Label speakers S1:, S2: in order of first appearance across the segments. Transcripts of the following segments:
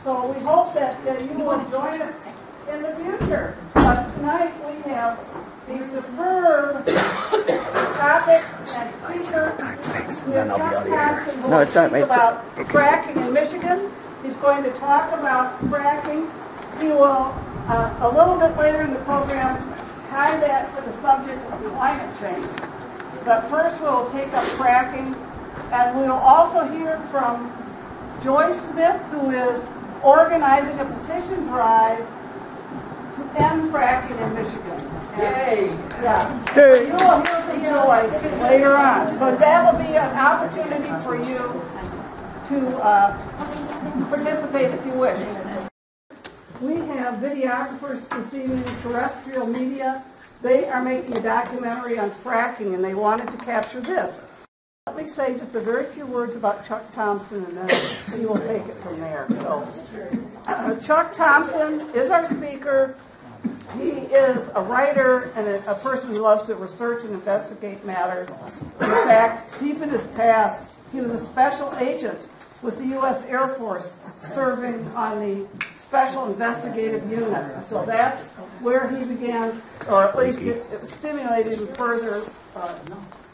S1: So we hope that you will join us in the future. But tonight we have a superb topic and speaker. We have Chuck Thompson who will speak about fracking in Michigan. He's going to talk about fracking. He will, a little bit later in the program, tie that to the subject of climate change. But first we'll take up fracking, and we'll also hear from Joyce Smith, who is organizing a petition drive to end fracking in Michigan. Yay! Yeah. Hey. You will hear from Joy later on. So that will be an opportunity for you to participate if you wish. We have videographers deceiving Terrestrial Media. They are making a documentary on fracking, and they wanted to capture this. Let me say just a very few words about Chuck Thompson, and then he will take it from there. So, Chuck Thompson is our speaker. He is a writer and a person who loves to research and investigate matters. In fact, deep in his past, he was a special agent with the U.S. Air Force serving on the Special Investigative Unit. So that's where he began, or at least it stimulated him further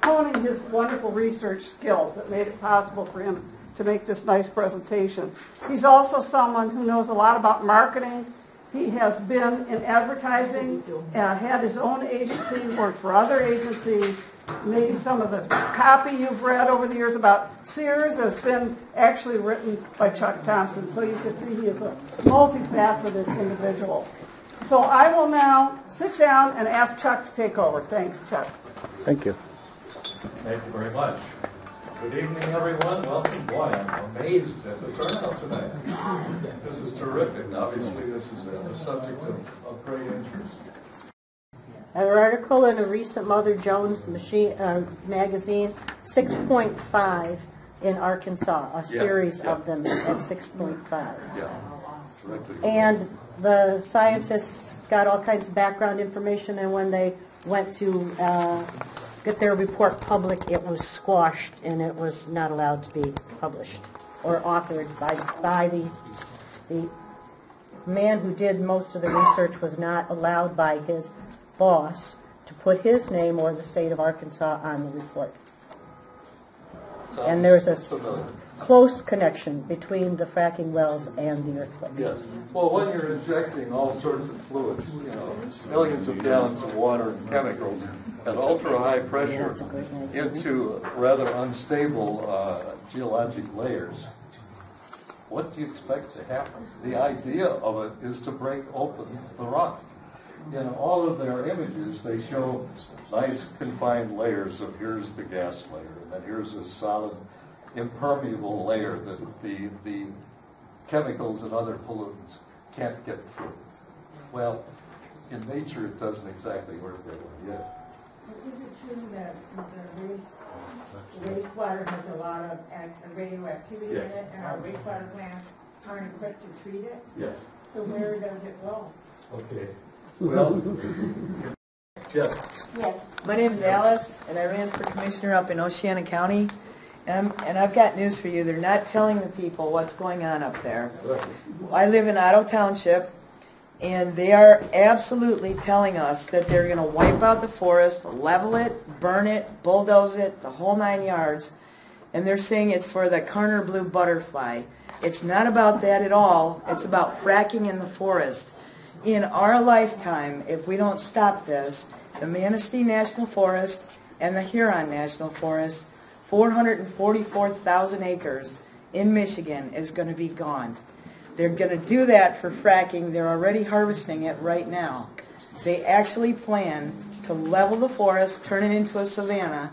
S1: honing his wonderful research skills that made it possible for him to make this nice presentation. He's also someone who knows a lot about marketing. He has been in advertising, had his own agency, worked for other agencies. Maybe some of the copy you've read over the years about Sears has been actually written by Chuck Thompson. So you can see he is a multifaceted individual. So I will now sit down and ask Chuck to take over. Thanks, Chuck.
S2: Thank you.
S3: Thank you very much. Good evening, everyone. Welcome. Boy, I'm amazed at the turnout tonight. This is terrific. Obviously, this is a subject of great interest.
S4: An article in a recent Mother Jones magazine, 6.5 in Arkansas, a series of them at 6.5.
S3: Yeah.
S4: And the scientists got all kinds of background information, and when they went to get their report public, it was squashed, and it was not allowed to be published or authored by the man who did most of the research was not allowed by his boss to put his name or the state of Arkansas on the report. And there's a close connection between the fracking wells and the earthquake.
S3: Yes. Well, when you're injecting all sorts of fluids, millions of gallons of water and chemicals at ultra-high pressure into rather unstable geologic layers, what do you expect to happen? The idea of it is to break open the rock. In all of their images, they show nice confined layers of here's the gas layer, and then here's a solid impermeable layer that the chemicals and other pollutants can't get through. Well, in nature, it doesn't exactly work that way yet.
S5: Is it true that the wastewater has a lot of radioactivity in it, and our wastewater plants aren't equipped to treat it?
S3: Yes.
S5: So where does it go?
S3: Okay. Well, yes.
S5: Yes.
S6: My name is Alice, and I ran for commissioner up in Oceana County. And I've got news for you. They're not telling the people what's going on up there. I live in Otto Township, and they are absolutely telling us that they're going to wipe out the forest, level it, burn it, bulldoze it, the whole 9 yards. And they're saying it's for the Carner blue butterfly. It's not about that at all. It's about fracking in the forest. In our lifetime, if we don't stop this, the Manistee National Forest and the Huron National Forest, 444,000 acres in Michigan, is going to be gone. They're going to do that for fracking. They're already harvesting it right now. They actually plan to level the forest, turn it into a savanna,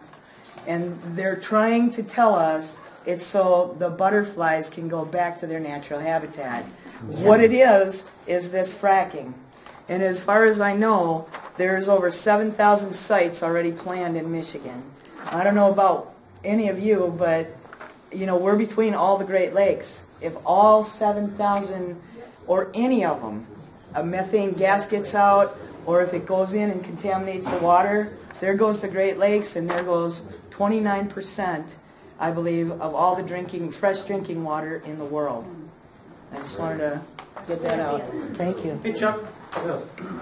S6: and they're trying to tell us it's so the butterflies can go back to their natural habitat. What it is this fracking. And as far as I know, there's over 7,000 sites already planned in Michigan. I don't know about any of you, but we're between all the Great Lakes. If all 7,000 or any of them, a methane gas gets out, or if it goes in and contaminates the water, there goes the Great Lakes, and there goes 29%, I believe, of all the fresh drinking water in the world. I just wanted to get that out.
S4: Thank you.
S2: Hey Chuck,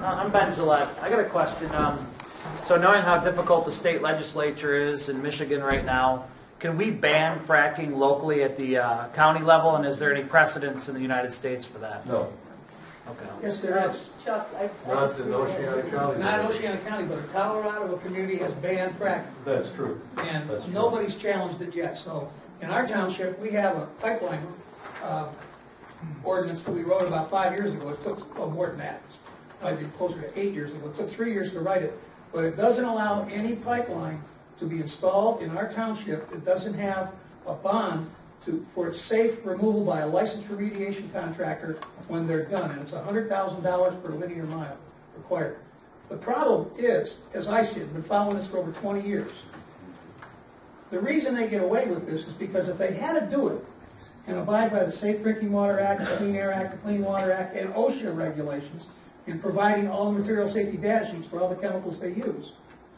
S2: I'm Ben Gillette. I got a question. So knowing how difficult the state legislature is in Michigan right now, can we ban fracking locally at the county level, and is there any precedence in the United States for that?
S3: No,
S2: Okay.
S7: Yes, there is.
S5: Chuck, I
S3: not in Oceana County.
S7: Not in Oceana County, but in Colorado, a community has banned fracking.
S3: That's true.
S7: And
S3: That's true.
S7: nobody's challenged it yet. So in our township, we have a pipeline ordinance that we wrote about 5 years ago. It took more than that. I'd be closer to 8 years ago. It took 3 years to write it. But it doesn't allow any pipeline to be installed in our township. It doesn't have a bond for its safe removal by a licensed remediation contractor when they're done. And it's $100,000 per linear mile required. The problem is, as I see it, I've been following this for over 20 years. The reason they get away with this is because if they had to do it and abide by the Safe Drinking Water Act, the Clean Air Act, the Clean Water Act, and OSHA regulations, in providing all the material safety data sheets for all the chemicals they use,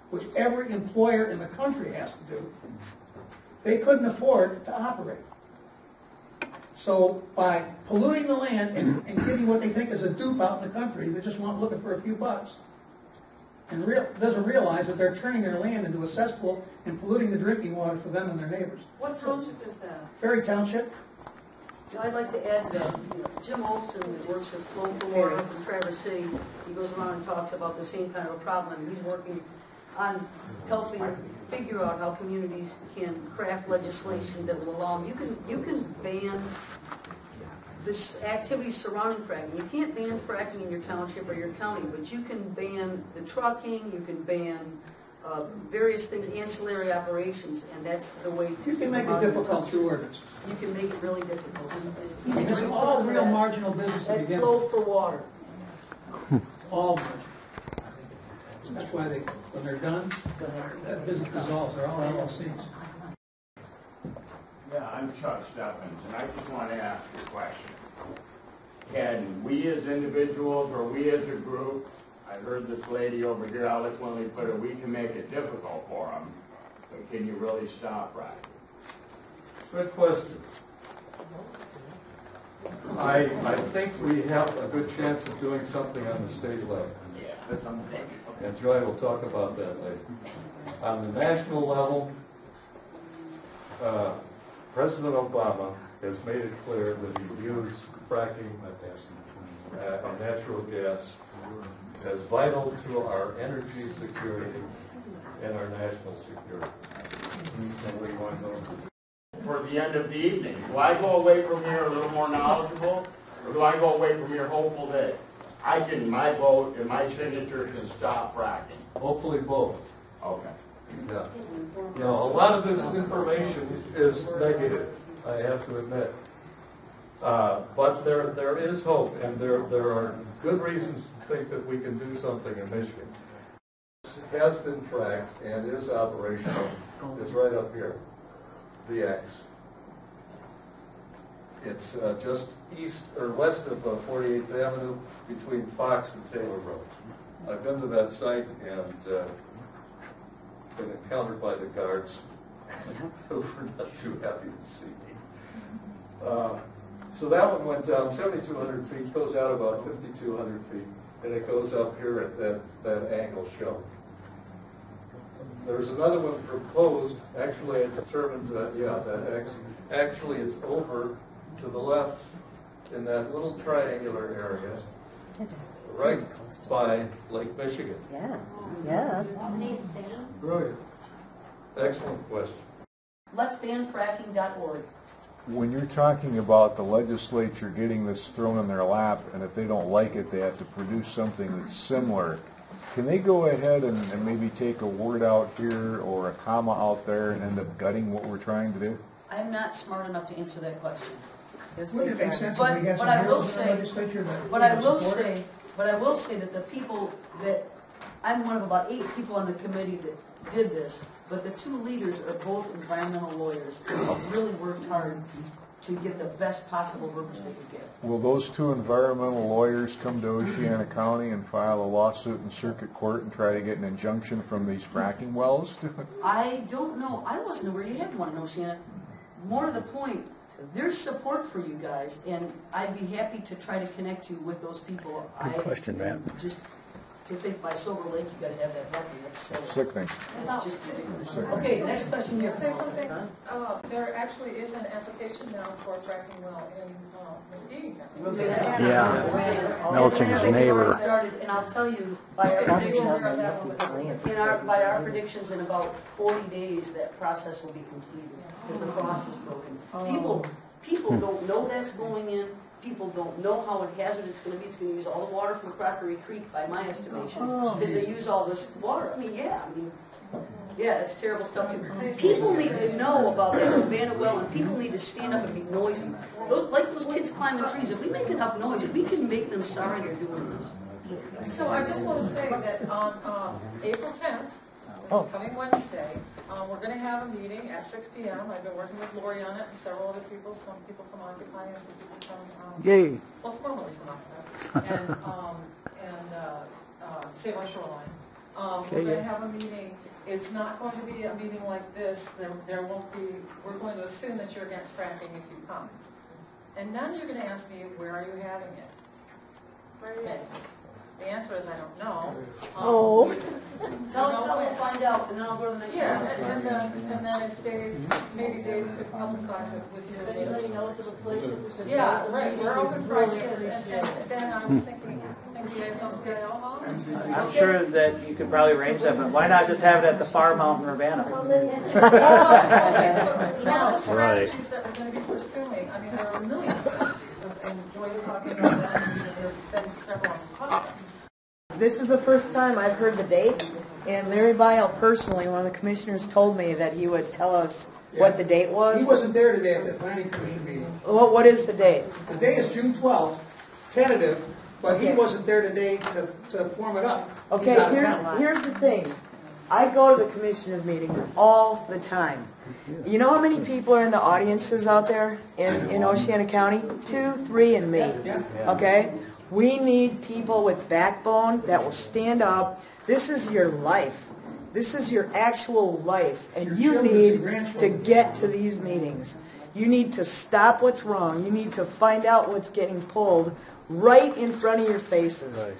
S7: which every employer in the country has to do, they couldn't afford to operate. So by polluting the land and getting what they think is a dupe out in the country, they just want looking for a few bucks, and doesn't realize that they're turning their land into a cesspool and polluting the drinking water for them and their neighbors.
S8: What township is that?
S7: Ferry Township.
S8: I'd like to add that Jim Olson, that works with Flow for Water from Traverse City, he goes around and talks about the same kind of a problem, and he's working on helping figure out how communities can craft legislation that will allow them. You can ban this activities surrounding fracking. You can't ban fracking in your township or your county, but you can ban the trucking, you can ban various things, ancillary operations, and that's the way to...
S7: You can make it difficult through ordinance.
S8: You can make it really difficult.
S7: I mean, this is all real marginal business to
S8: That
S7: begin
S8: flow
S7: with.
S8: for water.
S7: All marginal. That's why when they're done, that business dissolves. They're all LLCs.
S9: Yeah, I'm Chuck Steffens, and I just want to ask a question. Can we as individuals or we as a group, I heard this lady over here eloquently put it, we can make it difficult for them, but can you really stop fracking?
S3: Good question. I think we have a good chance of doing something on the state level.
S9: Yeah, that's something.
S3: And Joy will talk about that later. On the national level, President Obama has made it clear that he views fracking and natural gas as vital to our energy security and our national security.
S9: For the end of the evening, do I go away from here a little more knowledgeable, or do I go away from here hopeful that my vote and my signature can stop fracking?
S3: Hopefully both.
S9: Okay.
S3: Yeah. You know, a lot of this information is negative, I have to admit. But there is hope, and there are good reasons to think that we can do something in Michigan. This has been fracked and is operational. It's right up here, the X. It's just east or west of 48th Avenue between Fox and Taylor Roads. I've been to that site and been encountered by the guards who were not too happy to see me. So that one went down 7,200 feet, goes out about 5,200 feet, and it goes up here at that angle shown. There's another one proposed. Actually, I determined that actually it's over to the left in that little triangular area, right by Lake Michigan.
S4: Yeah, yeah.
S3: Brilliant. Excellent question.
S8: Let's ban fracking.org.
S10: When you're talking about the legislature getting this thrown in their lap, and if they don't like it, they have to produce something that's similar, can they go ahead and maybe take a word out here or a comma out there and end up gutting what we're trying to do?
S8: I'm not smart enough to answer that question.
S7: Wouldn't it make sense
S8: But-
S7: if we had
S8: but
S7: some
S8: I will
S7: heroes in the
S8: say-
S7: legislature that
S8: But I
S7: would
S8: will
S7: support it?
S8: say that the people that, I'm one of about 8 people on the committee that did this, but the 2 leaders are both environmental lawyers and really worked hard to get the best possible verbiage they could get.
S10: Will those 2 environmental lawyers come to Oceana County and file a lawsuit in circuit court and try to get an injunction from these fracking wells?
S8: I don't know. I wasn't aware you had one in Oceana. More to the point, there's support for you guys, and I'd be happy to try to connect you with those people.
S11: Good question, Matt.
S8: Just to think by Silver Lake you guys have that happening, that's silly.
S10: Sickening.
S8: It's just ridiculous.
S10: Sickening.
S8: Okay, next question here.
S12: Say something, there actually is an application now for a fracking well in Muskegon County.
S11: Yeah. Melching's neighbor.
S8: Started, and I'll tell you, by our predictions, in about 40 days, that process will be completed, because the frost is broken. People don't know that's going in. People don't know how hazardous it's going to be. It's going to use all the water from Crockery Creek, by my estimation, because they use all this water. I mean, yeah, it's terrible stuff too. People need to know about that Havana well, and people need to stand up and be noisy. Those kids climbing trees, if we make enough noise, we can make them sorry they're doing this.
S12: So I just want to say that on April 10th, this is coming Wednesday, we're going to have a meeting at 6 p.m. I've been working with Lori on it and several other people, some people from Occupy and some people from, well, formerly from Occupy, and Save Our Shoreline. We're going to have a meeting. It's not going to be a meeting like this. There won't be, we're going to assume that you're against fracking if you come. And then you're going to ask me, where are you having it? Where are you having it? The answer is I don't know.
S8: Tell us how we'll find out, and then I'll go to the next one.
S12: Yeah, and then if maybe Dave could publicize it with your list.
S8: Anybody knows of a place that we could...
S12: Yeah, right, we're open for ideas, and then I was thinking Dave knows Omaha.
S2: I'm sure that you could probably arrange that, but why not just have it at the farm out in Urbana?
S12: One of the strategies that we're going to be pursuing, I mean, there are millions of strategies, and Joy was talking about that, and there have been several on this podcast.
S6: This is the first time I've heard the date, and Larry Bile personally, one of the commissioners, told me that he would tell us what the date was.
S7: He wasn't there today at the planning commission meeting.
S6: What is the date?
S7: The day is June 12th, tentative, but he wasn't there today to form it up.
S6: Okay, here's the thing. I go to the commissioners' meetings all the time. You know how many people are in the audiences out there in Oceana County? 2, 3, and me. Okay? We need people with backbone that will stand up. This is your life. This is your actual life. And you need to get to these meetings. You need to stop what's wrong. You need to find out what's getting pulled right in front of your faces. Right.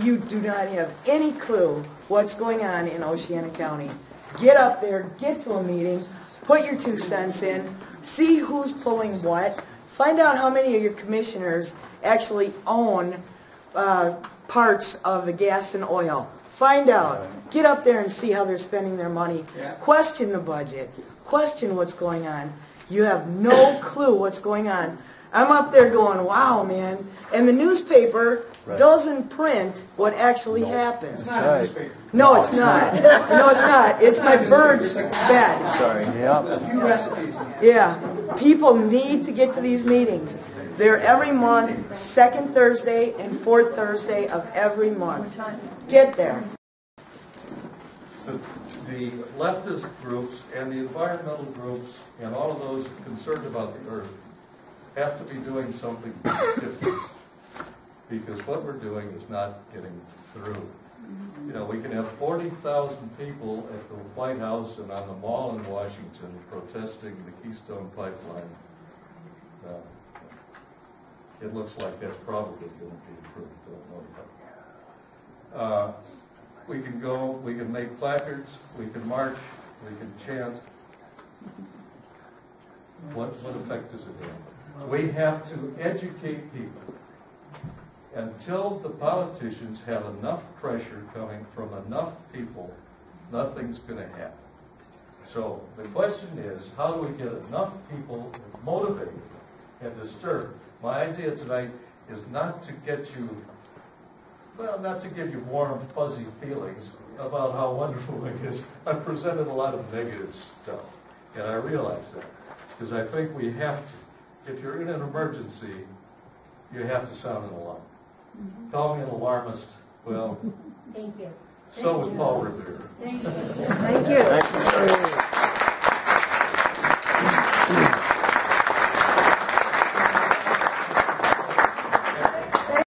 S6: You do not have any clue what's going on in Oceana County. Get up there, get to a meeting, put your 2 cents in, see who's pulling what, find out how many of your commissioners actually own parts of the gas and oil. Find out. Get up there and see how they're spending their money. Question the budget. Question what's going on. You have no clue what's going on. I'm up there going, wow, man. And the newspaper doesn't print what actually happens.
S7: It's not a newspaper.
S6: No, it's not. No, it's not. It's my bird's bed.
S11: Sorry. Yeah.
S7: A few recipes.
S6: Yeah. People need to get to these meetings. They're every month, 2nd Thursday and 4th Thursday of every month. Get there.
S3: The leftist groups and the environmental groups and all of those concerned about the earth have to be doing something different, because what we're doing is not getting through. You know, we can have 40,000 people at the White House and on the Mall in Washington protesting the Keystone Pipeline. It looks like that's probably going to be approved. Don't know. We can go, we can make placards, we can march, we can chant. What effect does it have? We have to educate people. Until the politicians have enough pressure coming from enough people, nothing's going to happen. So the question is, how do we get enough people motivated and disturbed? My idea tonight is not to get you, well, not to give you warm, fuzzy feelings about how wonderful it is. I've presented a lot of negative stuff, and I realize that, because I think we have to. If you're in an emergency, you have to sound an alarm. Call me an alarmist. Well,
S5: Thank you.
S3: so was Paul Revere.
S8: Thank you.
S6: Thank you.